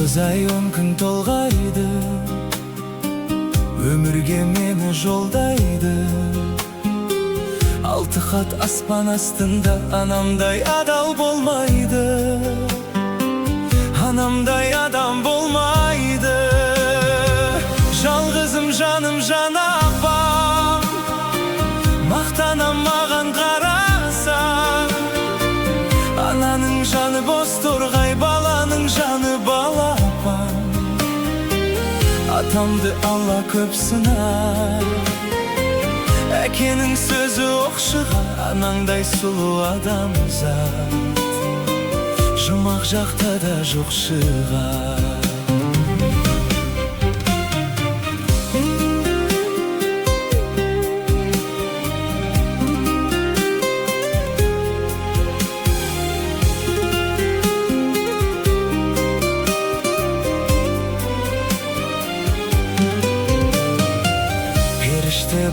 9 ay 10 kun толғайды, өмірге мені жолдайды. 6 қат аспан астында анамдай адал болмайды, анамдай адам болмайды. Жалғызым жаным жана апам, мақтанам маған қарасаң. Ананың жаны боз торғай, баланың жаны балапан. Атамды Алла көп сынар, әкенің сөзі оқшыға, анаңдай сұлу адамзат жұмақ жақта да жоқ шығар.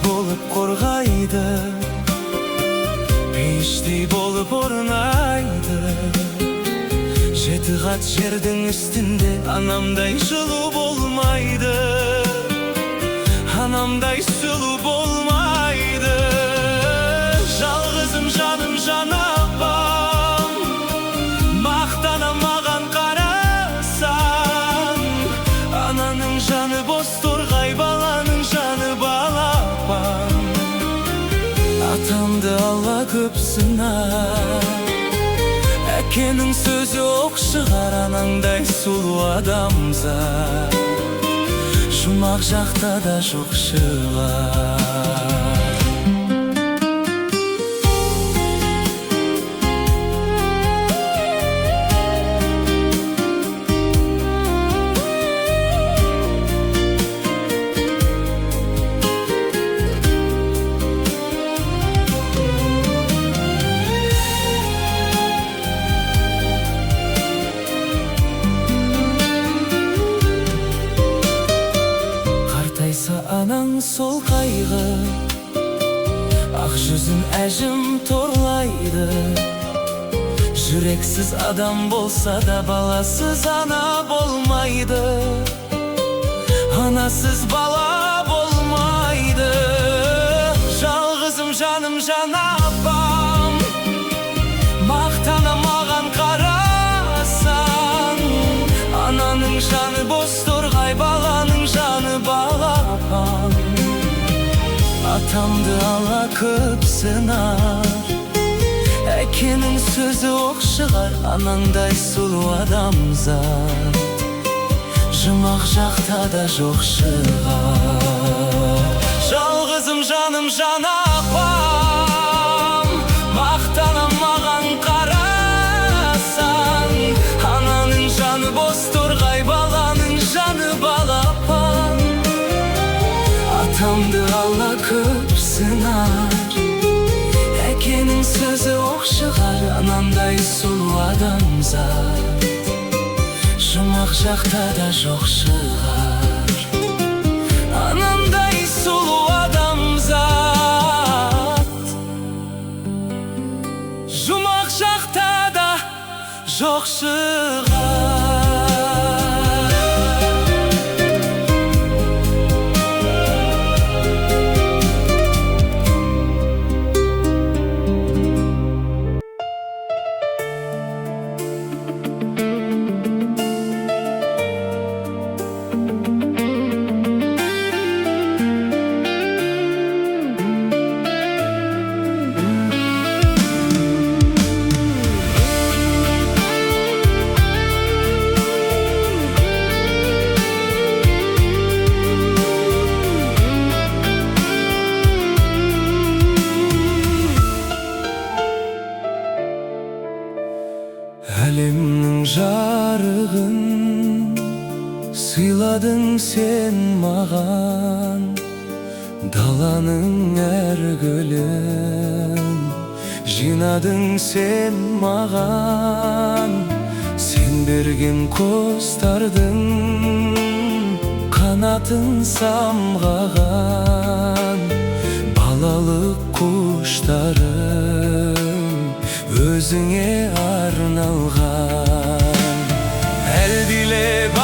Болып қорғайды, пештей болып орнайды. 7 қат жердің үстінде анамдай жылу болмайды, анамдай сұлу болмайды. Жалғызым жаным жана апам, мақтанам маған қарасаң. Ананың жаны боз торғай, баланың жаны балапан. Атамды Алла көп сынар, әкенің сөзі оқ шығар, анаңдай сұлу адамзат жұмақ жақта да жоқ шығар. Анаң сол қайғы, ақ жүзін әжім торлайды. Жүрексіз адам болса да баласыз ана болмайды, анасыз бала болмайды. Жалғызым жаным жана апам, мақтанам маған қарасаң. Ананың жаны боз торғай, баланың жаны балапан. Атамды Алла көп сынар, әкенің сөзі оқ шығар, анаңдай сұлу адамзат жұмақ жақта да жоқ шығар. Жалғызым жаным жана апам, мақтанам маған қарасаң. Ананың жаны боз торғай, баланың жаны балапан. Атамды Алла көп сынар, әкенің сөзі оқ шығар, анандай сұлу адамзат жұмақ жақта да жоқ шығар. Анандай сұлу адамзат жұмақ жақта да жоқ шығар. Әлемнің жарығын сыйладың сен маған, даланың әр гүлін жинадың сен маған. Сен берген құстардың қанатын самғаған, балалық құштарым өзіңе арналған. Әлдилеп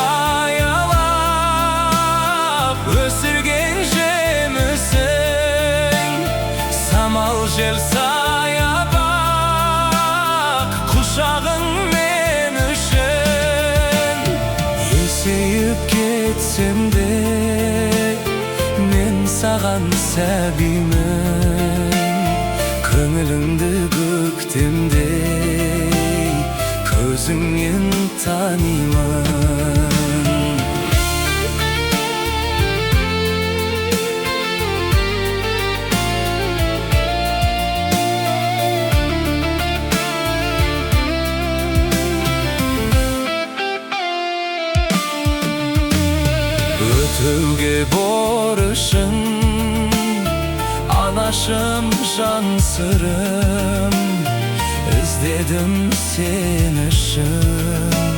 көктемде мен саған сәбимін, көңіліңді көктемдей көзіңнен танимын. Өтеуге борышым, анашым, жан сырым, іздедім сені шын.